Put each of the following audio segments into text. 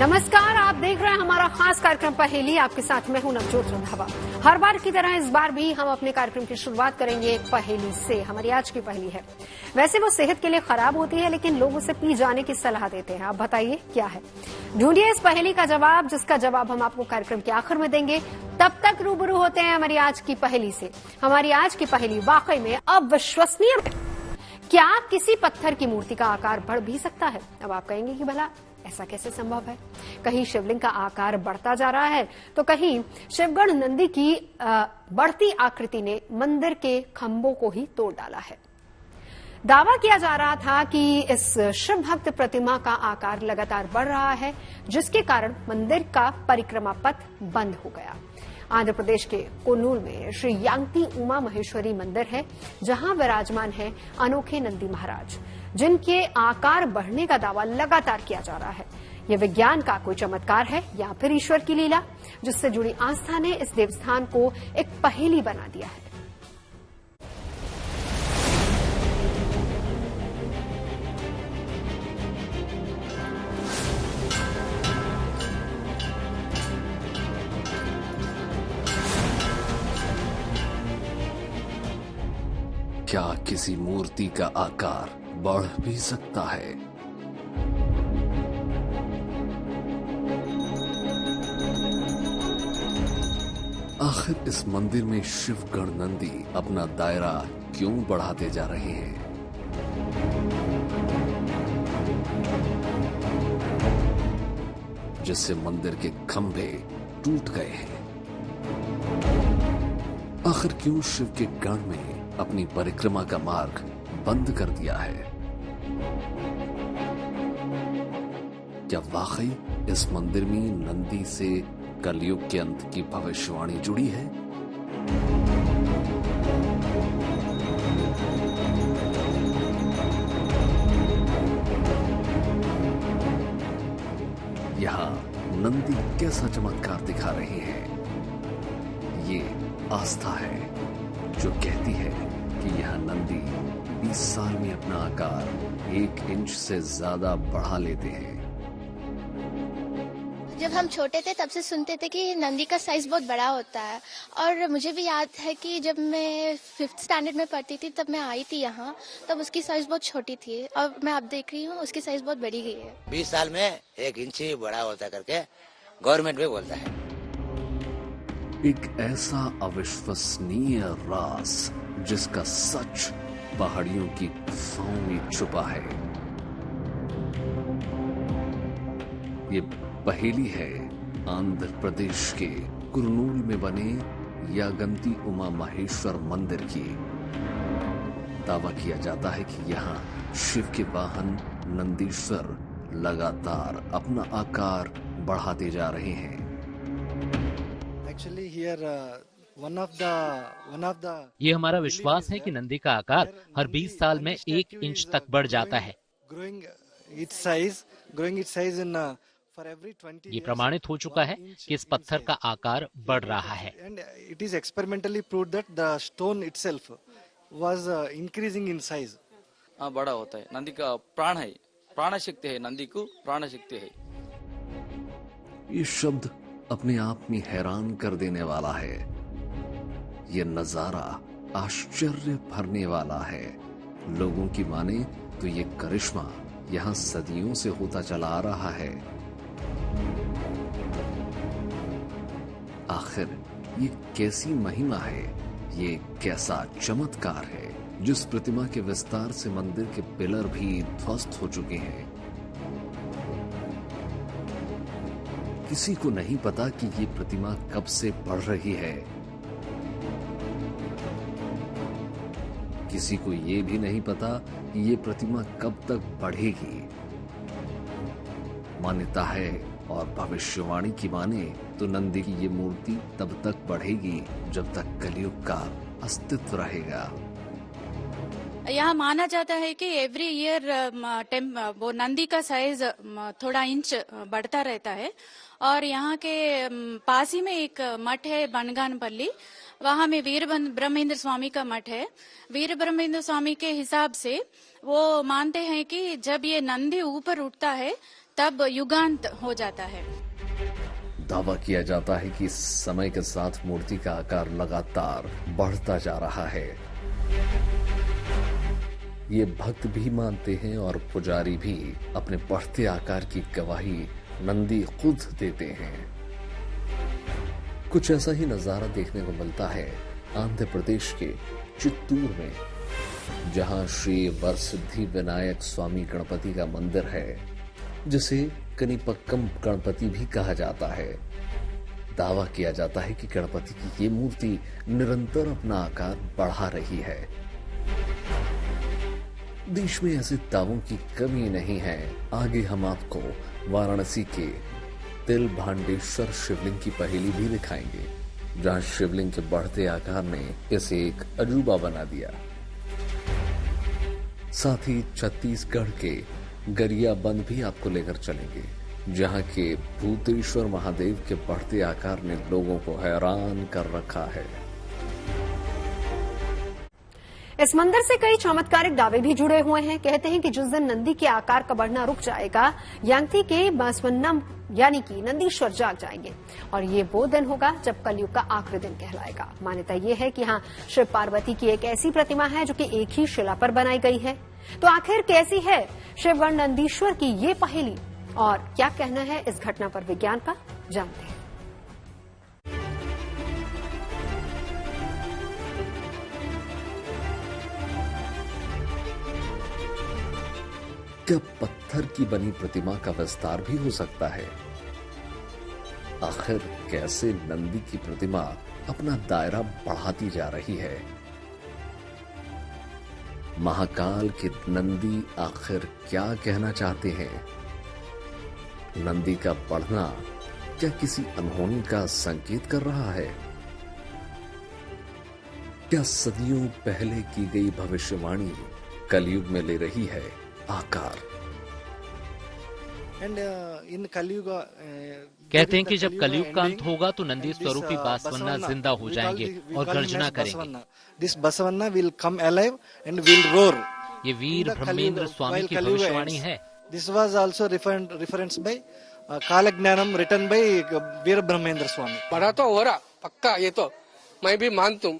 नमस्कार, आप देख रहे हैं हमारा खास कार्यक्रम पहेली। आपके साथ मैं हूं नवजोत रंधावा। हर बार की तरह इस बार भी हम अपने कार्यक्रम की शुरुआत करेंगे एक पहेली से। हमारी आज की पहेली है, वैसे वो सेहत के लिए खराब होती है लेकिन लोग उसे पी जाने की सलाह देते हैं। आप बताइए क्या है? ढूंढिए इस पहेली का जवाब, जिसका जवाब हम आपको कार्यक्रम के आखिर में देंगे। तब तक रूबरू होते हैं हमारी आज की पहेली से। हमारी आज की पहेली वाकई में अविश्वसनीय। क्या किसी पत्थर की मूर्ति का आकार बढ़ भी सकता है? अब आप कहेंगे कि भला ऐसा कैसे संभव है? कहीं शिवलिंग का आकार बढ़ता जा रहा है तो कहीं शिवगढ़ नंदी की बढ़ती आकृति ने मंदिर के खंभों को ही तोड़ डाला है। दावा किया जा रहा था कि इस शिव भक्त प्रतिमा का आकार लगातार बढ़ रहा है, जिसके कारण मंदिर का परिक्रमा पथ बंद हो गया। आंध्र प्रदेश के कुर्नूल में श्री यांगती उमा महेश्वरी मंदिर है, जहां विराजमान है अनोखे नंदी महाराज, जिनके आकार बढ़ने का दावा लगातार किया जा रहा है। यह विज्ञान का कोई चमत्कार है या फिर ईश्वर की लीला, जिससे जुड़ी आस्था ने इस देवस्थान को एक पहेली बना दिया है। क्या किसी मूर्ति का आकार बढ़ भी सकता है? आखिर इस मंदिर में शिवगढ़ नंदी अपना दायरा क्यों बढ़ाते जा रहे हैं? जिससे मंदिर के खंभे टूट गए हैं। आखिर क्यों शिव के गढ़ में अपनी परिक्रमा का मार्ग बंद कर दिया है? क्या वाकई इस मंदिर में नंदी से कलयुग के अंत की भविष्यवाणी जुड़ी है? यहां नंदी कैसा चमत्कार दिखा रहे हैं? ये आस्था है जो कहती है कि यह नंदी 20 साल में अपना आकार 1 इंच से ज्यादा बढ़ा लेते हैं। जब हम छोटे थे तब से सुनते थे कि नंदी का साइज बहुत बड़ा होता है, और मुझे भी याद है कि जब मैं 5th स्टैंडर्ड में पढ़ती थी तब मैं आई थी यहाँ, तब उसकी साइज बहुत छोटी थी और मैं अब देख रही हूँ उसकी साइज बहुत बड़ी गई है। 20 साल में 1 इंच ही बड़ा होता करके गवर्नमेंट भी बोलता है। एक ऐसा अविश्वसनीय राज जिसका सच पहाड़ियों की गुफाओं में छुपा है। ये पहेली है आंध्र प्रदेश के कुर्नूल में बने यागंती उमा महेश्वर मंदिर की। दावा किया जाता है कि यहाँ शिव के वाहन नंदीश्वर लगातार अपना आकार बढ़ाते जा रहे हैं। ये हमारा विश्वास है कि नंदी का आकार हर 20 साल में 1 इंच तक बढ़ जाता है। ये प्रमाणित हो चुका है कि इस पत्थर का आकार बढ़ रहा है। बड़ा होता है। नंदी का प्राण है, प्राण शक्ति है, नंदी को प्राण शक्ति है। ये शब्द अपने आप में हैरान कर देने वाला है। ये नजारा आश्चर्य भरने वाला है। लोगों की माने तो ये करिश्मा यहाँ सदियों से होता चला आ रहा है। आखिर ये कैसी महिमा है, ये कैसा चमत्कार है जिस प्रतिमा के विस्तार से मंदिर के पिलर भी ध्वस्त हो चुके हैं। किसी को नहीं पता कि ये प्रतिमा कब से बढ़ रही है। किसी को ये भी नहीं पता कि ये प्रतिमा कब तक बढ़ेगी। मान्यता है और भविष्यवाणी की माने तो नंदी की ये मूर्ति तब तक बढ़ेगी जब तक कलयुग का अस्तित्व रहेगा। यहाँ माना जाता है कि एवरी ईयर वो नंदी का साइज थोड़ा इंच बढ़ता रहता है। और यहाँ के पास ही में एक मठ है बनगानपल्ली, वहाँ में वीर ब्रह्मेंद्र स्वामी का मठ है। वीर ब्रह्मेंद्र स्वामी के हिसाब से वो मानते हैं कि जब ये नंदी ऊपर उठता है तब युगांत हो जाता है। दावा किया जाता है कि समय के साथ मूर्ति का आकार लगातार बढ़ता जा रहा है। ये भक्त भी मानते हैं और पुजारी भी अपने बढ़ते आकार की गवाही नंदी खुद देते हैं। कुछ ऐसा ही नजारा देखने को मिलता है आंध्र प्रदेश के चित्तूर में, जहां श्री वरसिद्धि विनायक स्वामी गणपति का मंदिर है, जिसे कनिपक्कम गणपति भी कहा जाता है। दावा किया जाता है कि गणपति की ये मूर्ति निरंतर अपना आकार बढ़ा रही है। देश में ऐसे दावों की कमी नहीं है। आगे हम आपको वाराणसी के तिल भांडेश्वर शिवलिंग की पहेली भी दिखाएंगे, जहां शिवलिंग के बढ़ते आकार ने इसे एक अजूबा बना दिया। साथ ही छत्तीसगढ़ के गरियाबंद भी आपको लेकर चलेंगे, जहां के भूतेश्वर महादेव के बढ़ते आकार ने लोगों को हैरान कर रखा है। इस मंदिर से कई चमत्कारिक दावे भी जुड़े हुए हैं। कहते हैं कि जिस दिन नंदी के आकार का बढ़ना रुक जाएगा, यांगती के बसवन्नम यानी कि नंदीश्वर जाग जाएंगे, और ये वो दिन होगा जब कलयुग का आखिरी दिन कहलाएगा। मान्यता ये है कि हाँ, शिव पार्वती की एक ऐसी प्रतिमा है जो कि एक ही शिला पर बनाई गई है। तो आखिर कैसी है शिवगण नंदीश्वर की ये पहेली, और क्या कहना है इस घटना पर विज्ञान का, जानते हैं। क्या पत्थर की बनी प्रतिमा का विस्तार भी हो सकता है? आखिर कैसे नंदी की प्रतिमा अपना दायरा बढ़ाती जा रही है? महाकाल के नंदी आखिर क्या कहना चाहते हैं? नंदी का बढ़ना क्या किसी अनहोनी का संकेत कर रहा है? क्या सदियों पहले की गई भविष्यवाणी कलयुग में ले रही है आकार? कहते हैं कि जब कलयुग का अंत होगा तो नंदी स्वरूपी बासवन्ना जिंदा हो जाएंगे और गर्जना करेंगे। This Basavanna will come alive and will roar. ये वीर ब्रह्मेंद्र स्वामी की भविष्यवाणी है। This was also reference by Kalagnanam written by Veera Brahmendra Swami. बड़ा तो हो रहा पक्का, ये तो मैं भी मानता हूँ,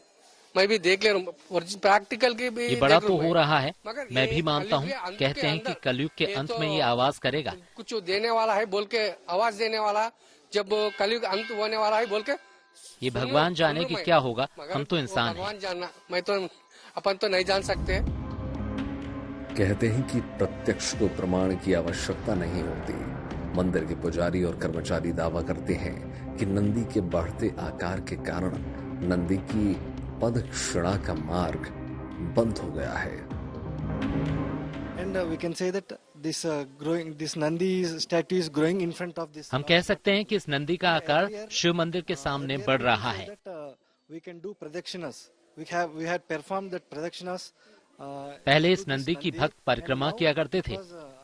मैं भी देख ले रहा हूँ, प्रैक्टिकल की भी ये बड़ा तो हो रहा है, मैं भी मानता हूँ। कहते हैं कि कलयुग के अंत में ये आवाज करेगा, कुछ देने वाला है बोल के आवाज देने वाला, जब कलयुग अंत होने वाला है बोल के। ये भगवान जाने कि क्या होगा, हम तो इंसान हैं। भगवान जानना, मैं तो अपन तो नहीं जान सकते। कहते हैं कि प्रत्यक्ष को प्रमाण की आवश्यकता नहीं होती। मंदिर के पुजारी और कर्मचारी दावा करते हैं कि नंदी के बढ़ते आकार के कारण नंदी की पदक्षिणा का मार्ग बंद हो गया है। And we can say that this Nandi statue is growing in front of this. हम कह सकते हैं कि इस नंदी का आकार शिव मंदिर के सामने बढ़ रहा है। We can do pradakshinas. We had performed that pradakshinas. पहले इस नंदी की भक्त परिक्रमा किया करते थे,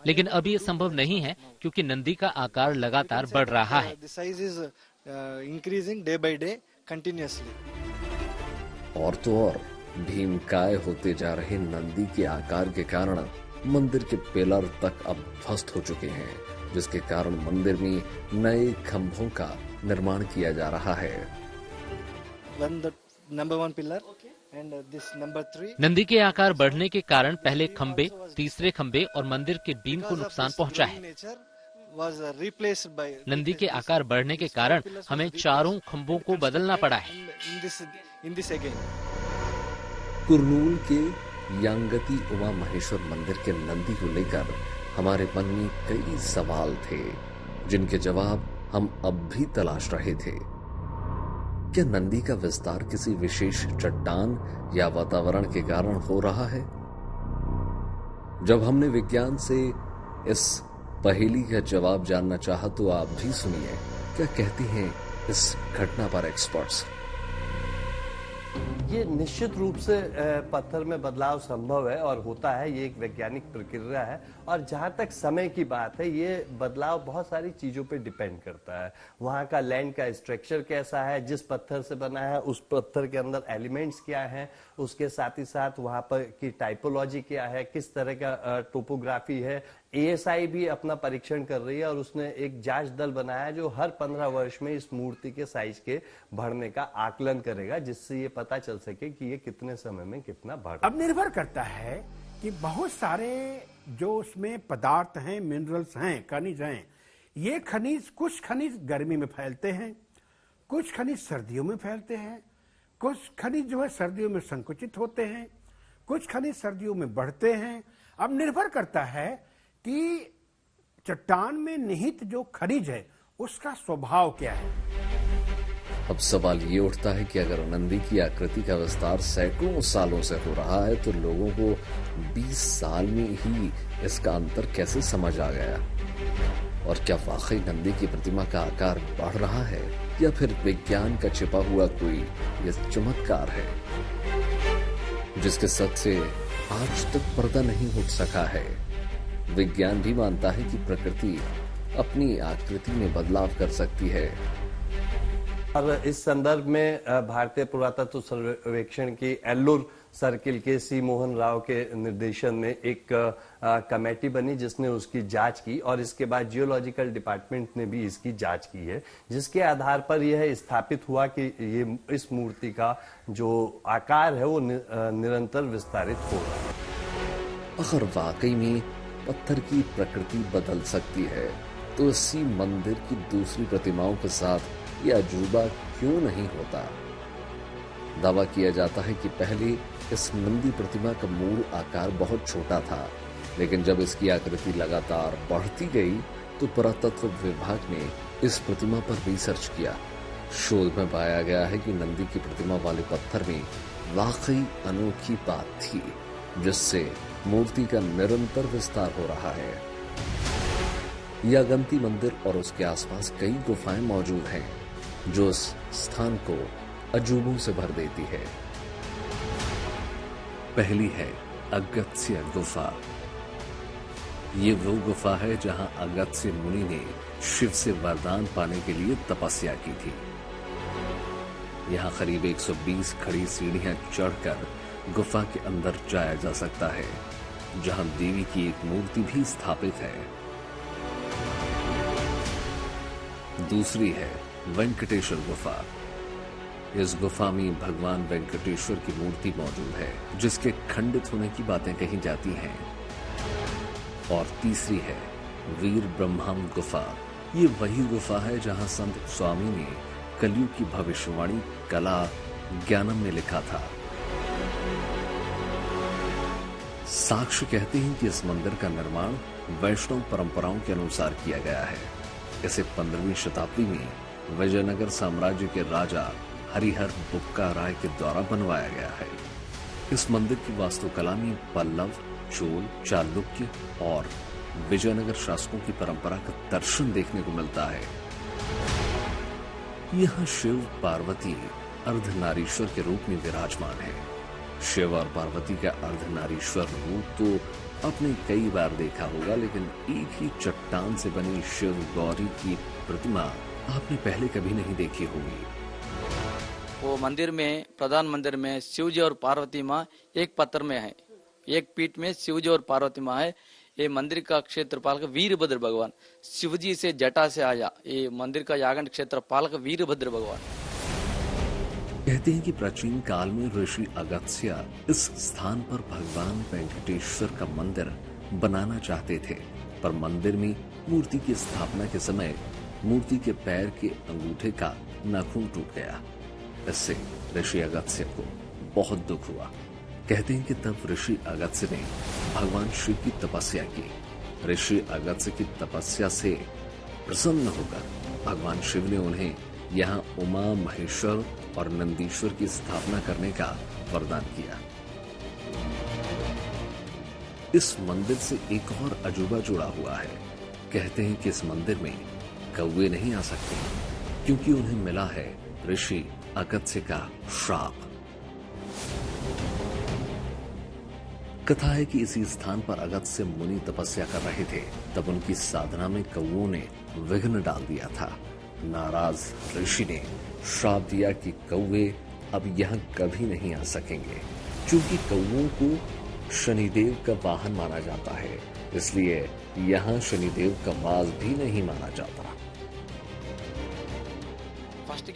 लेकिन अभी ये संभव नहीं है क्योंकि नंदी का आकार लगातार बढ़ रहा है। The size is increasing day by day continuously. और तो और भीमकाय होते जा रहे नंदी के आकार के कारण मंदिर के पिलर तक अब ध्वस्त हो चुके हैं, जिसके कारण मंदिर में नए खंभों का निर्माण किया जा रहा है। Number 1 pillar and this number 3. Nandi के आकार बढ़ने के कारण पहले खंबे, तीसरे खंबे और मंदिर के बीम को नुकसान पहुंचा है। नंदी के आकार बढ़ने के कारण हमें चारों खंभों को बदलना पड़ा है। कुरनूल के यांगती उमा महेश्वर मंदिर के नंदी को लेकर हमारे मन में कई सवाल थे, जिनके जवाब हम अब भी तलाश रहे थे। क्या नंदी का विस्तार किसी विशेष चट्टान या वातावरण के कारण हो रहा है? जब हमने विज्ञान से इस पहेली का जवाब जानना चाहा तो आप भी सुनिए क्या कहते हैं इस घटना पर एक्सपर्ट्स। ये निश्चित रूप से पत्थर में बदलाव संभव है और होता है, ये एक वैज्ञानिक प्रक्रिया है। और जहाँ तक समय की बात है, ये बदलाव बहुत सारी चीज़ों पे डिपेंड करता है। वहाँ का लैंड का स्ट्रक्चर कैसा है, जिस पत्थर से बना है उस पत्थर के अंदर एलिमेंट्स क्या हैं, उसके साथ ही साथ वहाँ पर की टाइपोलॉजी क्या है, किस तरह का टोपोग्राफी है, ASI भी अपना परीक्षण कर रही है और उसने एक जांच दल बनाया जो हर 15 वर्ष में इस मूर्ति के साइज के बढ़ने का आकलन करेगा, जिससे ये पता चल सके कि ये कितने समय में कितना बढ़। अब निर्भर करता है कि बहुत सारे जो उसमें पदार्थ हैं, मिनरल्स हैं, खनिज हैं, ये खनिज, कुछ खनिज गर्मी में फैलते हैं, कुछ खनिज सर्दियों में फैलते हैं, कुछ खनिज जो है सर्दियों में संकुचित होते हैं, कुछ खनिज सर्दियों में बढ़ते हैं। अब निर्भर करता है कि चट्टान में निहित जो खनिज है उसका स्वभाव क्या है। अब सवाल ये उठता है कि अगर नंदी की आकृति का विस्तार सैकड़ों सालों से हो रहा है तो लोगों को 20 साल में ही इसका अंतर कैसे समझ आ गया? और क्या वाकई नंदी की प्रतिमा का आकार बढ़ रहा है या फिर विज्ञान का छिपा हुआ कोई यह चमत्कार है जिसके सच से आज तक पर्दा नहीं उठ सका है? विज्ञान भी मानता है कि प्रकृति अपनी आकृति में बदलाव कर सकती है। और इस संदर्भ में भारतीय पुरातत्व सर्वेक्षण की एल्लूर सर्किल के सी मोहन राव के निर्देशन में एक कमेटी बनी जिसने उसकी जांच की और इसके बाद जियोलॉजिकल डिपार्टमेंट ने भी इसकी जांच की है, जिसके आधार पर यह स्थापित हुआ कि ये इस मूर्ति का जो आकार है वो निरंतर विस्तारित हो रहा है। अगर वाकई में पत्थर की प्रकृति बदल सकती है तो इसी मंदिर की दूसरी प्रतिमाओं के साथ यह अजूबा क्यों नहीं होता? दावा किया जाता है कि पहले इस नंदी प्रतिमा का मूल आकार बहुत छोटा था, लेकिन जब इसकी आकृति लगातार बढ़ती गई तो पुरातत्व विभाग ने इस प्रतिमा पर रिसर्च किया। शोध में पाया गया है कि नंदी की प्रतिमा वाले पत्थर में वाकई अनोखी बात थी, जिससे मूर्ति का निरंतर विस्तार हो रहा है। यागंती मंदिर और उसके आसपास कई गुफाएं मौजूद हैं जो इस स्थान को अजूबों से भर देती है। पहली है अगस्त्य गुफा। ये वो गुफा है जहां अगस्त्य मुनि ने शिव से वरदान पाने के लिए तपस्या की थी। यहां करीब 120 खड़ी सीढ़ियां चढ़कर गुफा के अंदर जाया जा सकता है, जहां देवी की एक मूर्ति भी स्थापित है। दूसरी है वेंकटेश्वर गुफा। इस गुफा में भगवान वेंकटेश्वर की मूर्ति मौजूद है, जिसके खंडित होने की बातें कही जाती हैं। और तीसरी है वीर ब्रह्मम गुफा। ये वही गुफा है जहां संत स्वामी ने कलयुग की भविष्यवाणी कला ज्ञानम में लिखा था। साक्ष्य कहते हैं कि इस मंदिर का निर्माण वैष्णव परंपराओं के अनुसार किया गया है। इसे 15वीं शताब्दी में विजयनगर साम्राज्य के राजा हरिहर बुक्का राय के द्वारा बनवाया गया है। इस मंदिर की वास्तुकला में पल्लव, चोल, चालुक्य और विजयनगर शासकों की परंपरा का दर्शन देखने को मिलता है। यहाँ शिव पार्वती अर्धनारीश्वर के रूप में विराजमान है। शिव और पार्वती का अर्धनारीश्वर रूप तो आपने कई बार देखा होगा, लेकिन एक ही चट्टान से बनी शिव गौरी की प्रतिमा आपने पहले कभी नहीं देखी होगी। वो मंदिर में, प्रधान मंदिर में शिव जी और पार्वती माँ एक पत्थर में है, एक पीठ में शिव जी और पार्वती माँ है। ये मंदिर का क्षेत्रपाल का वीरभद्र भगवान, शिव जी से जटा से आया। ये मंदिर का यागंट क्षेत्रपाल का वीरभद्र भगवान। कहते हैं कि प्राचीन काल में ऋषि अगस्त्य इस स्थान पर भगवान वेंकटेश्वर का मंदिर बनाना चाहते थे, पर मंदिर में मूर्ति की स्थापना के समय मूर्ति के पैर के अंगूठे का नाखून टूट गया। इससे ऋषि अगस्त्य को बहुत दुख हुआ। कहते हैं कि तब ऋषि अगस्त्य ने भगवान शिव की तपस्या की। ऋषि अगस्त्य की तपस्या से प्रसन्न होकर भगवान शिव ने उन्हें यहाँ उमा महेश्वर और नंदीश्वर की स्थापना करने का वरदान किया। इस मंदिर से एक और अजूबा जुड़ा हुआ है। कहते हैं कि इस मंदिर में कौवे नहीं आ सकते क्योंकि उन्हें मिला है ऋषि अगस्त्य का श्राप। कथा है कि इसी स्थान पर अगस्त्य मुनि तपस्या कर रहे थे, तब उनकी साधना में कौवों ने विघ्न डाल दिया था। नाराज ऋषि ने श्राप दिया कि कौवे अब यहाँ कभी नहीं आ सकेंगे। चूंकि कौवों को शनिदेव का वाहन माना जाता है, इसलिए यहाँ शनिदेव का वास भी नहीं माना जाता। फर्स्ट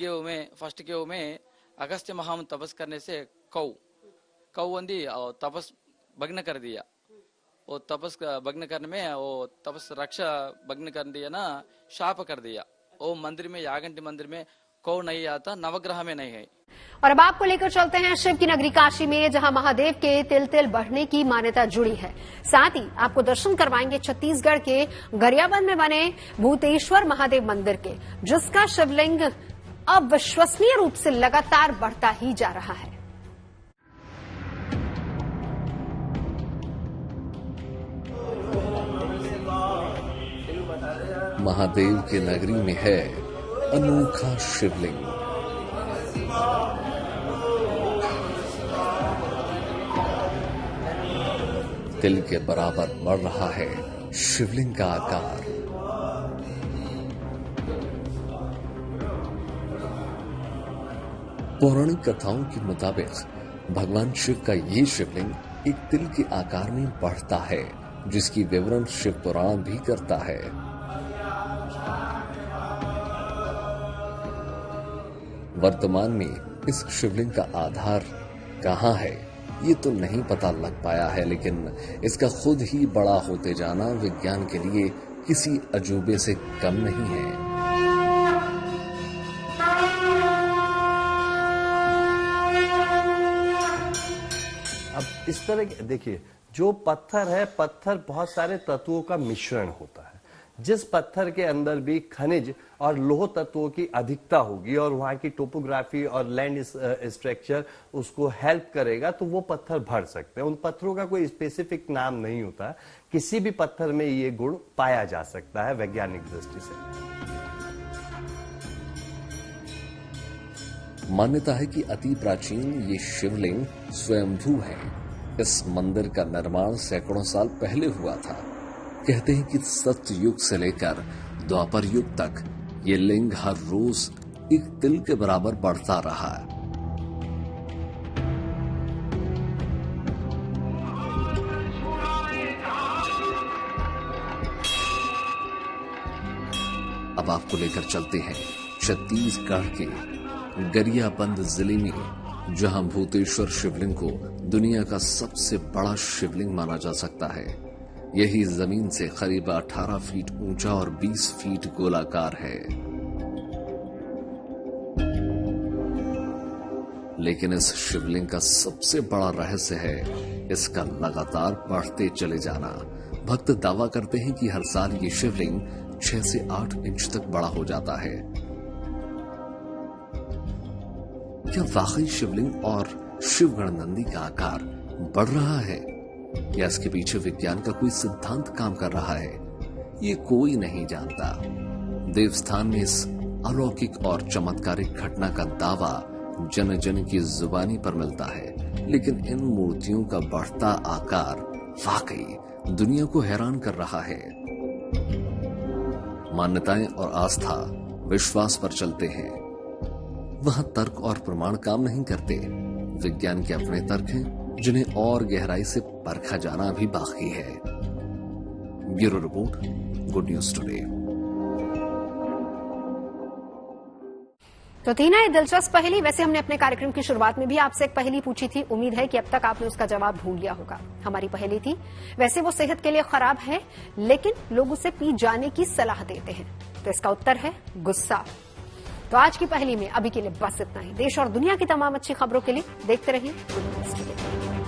गेव में अगस्त्य महामुनि तपस करने से कौ अंदी तपस भग्न कर दिया। वो तपस भग्न करने में वो तपस रक्षा भग्न कर दिया ना, शाप कर दिया। वो मंदिर में यागंटी मंदिर में कौ नहीं आता, नवग्रह में नहीं है। और अब आपको लेकर चलते हैं शिव की नगरी काशी में, जहां महादेव के तिल तिल बढ़ने की मान्यता जुड़ी है। साथ ही आपको दर्शन करवाएंगे छत्तीसगढ़ के गरियाबंद में बने भूतेश्वर महादेव मंदिर के, जिसका शिवलिंग अविश्वसनीय रूप से लगातार बढ़ता ही जा रहा है। महादेव की नगरी में है अनोखा शिवलिंग। तिल के बराबर बढ़ रहा है शिवलिंग का आकार। पौराणिक कथाओं के मुताबिक भगवान शिव का ये शिवलिंग एक तिल के आकार में बढ़ता है, जिसकी विवरण शिव पुराण भी करता है। वर्तमान में इस शिवलिंग का आधार कहाँ है ये तो नहीं पता लग पाया है, लेकिन इसका खुद ही बड़ा होते जाना विज्ञान के लिए किसी अजूबे से कम नहीं है। अब इस तरह के देखिए, जो पत्थर है, पत्थर बहुत सारे तत्वों का मिश्रण होता है। जिस पत्थर के अंदर भी खनिज और लोह तत्वों की अधिकता होगी और वहां की टोपोग्राफी और लैंड स्ट्रक्चर उसको हेल्प करेगा, तो वो पत्थर भर सकते हैं। उन पत्थरों का कोई स्पेसिफिक नाम नहीं होता, किसी भी पत्थर में ये गुण पाया जा सकता है वैज्ञानिक दृष्टि से। मान्यता है कि अति प्राचीन ये शिवलिंग स्वयंभू है। इस मंदिर का निर्माण सैकड़ों साल पहले हुआ था। कहते हैं कि सत्य युग से लेकर द्वापर युग तक ये लिंग हर रोज एक तिल के बराबर बढ़ता रहा है। अब आपको लेकर चलते हैं छत्तीसगढ़ के गरियाबंद जिले में, जहां भूतेश्वर शिवलिंग को दुनिया का सबसे बड़ा शिवलिंग माना जा सकता है। यही जमीन से करीब 18 फीट ऊंचा और 20 फीट गोलाकार है। लेकिन इस शिवलिंग का सबसे बड़ा रहस्य है इसका लगातार बढ़ते चले जाना। भक्त दावा करते हैं कि हर साल ये शिवलिंग 6 से 8 इंच तक बड़ा हो जाता है। क्या वाकई शिवलिंग और शिवगण नंदी का आकार बढ़ रहा है, या इसके पीछे विज्ञान का कोई सिद्धांत काम कर रहा है, ये कोई नहीं जानता। देवस्थान में इस अलौकिक और चमत्कारिक घटना का दावा जन जन की जुबानी पर मिलता है, लेकिन इन मूर्तियों का बढ़ता आकार वाकई दुनिया को हैरान कर रहा है। मान्यताएं और आस्था विश्वास पर चलते हैं, वहां तर्क और प्रमाण काम नहीं करते। विज्ञान के अपने तर्क हैं, जिन्हें और गहराई से परखा जाना भी बाकी है। Bureau report, good news today. तो थी ना ये दिलचस्प पहेली। वैसे हमने अपने कार्यक्रम की शुरुआत में भी आपसे एक पहेली पूछी थी। उम्मीद है कि अब तक आपने उसका जवाब ढूंढ लिया होगा। हमारी पहेली थी, वैसे वो सेहत के लिए खराब है, लेकिन लोग उसे पी जाने की सलाह देते हैं। तो इसका उत्तर है गुस्सा। तो आज की पहेली में अभी के लिए बस इतना ही। देश और दुनिया की तमाम अच्छी खबरों के लिए देखते रहिए गुड न्यूज टुडे।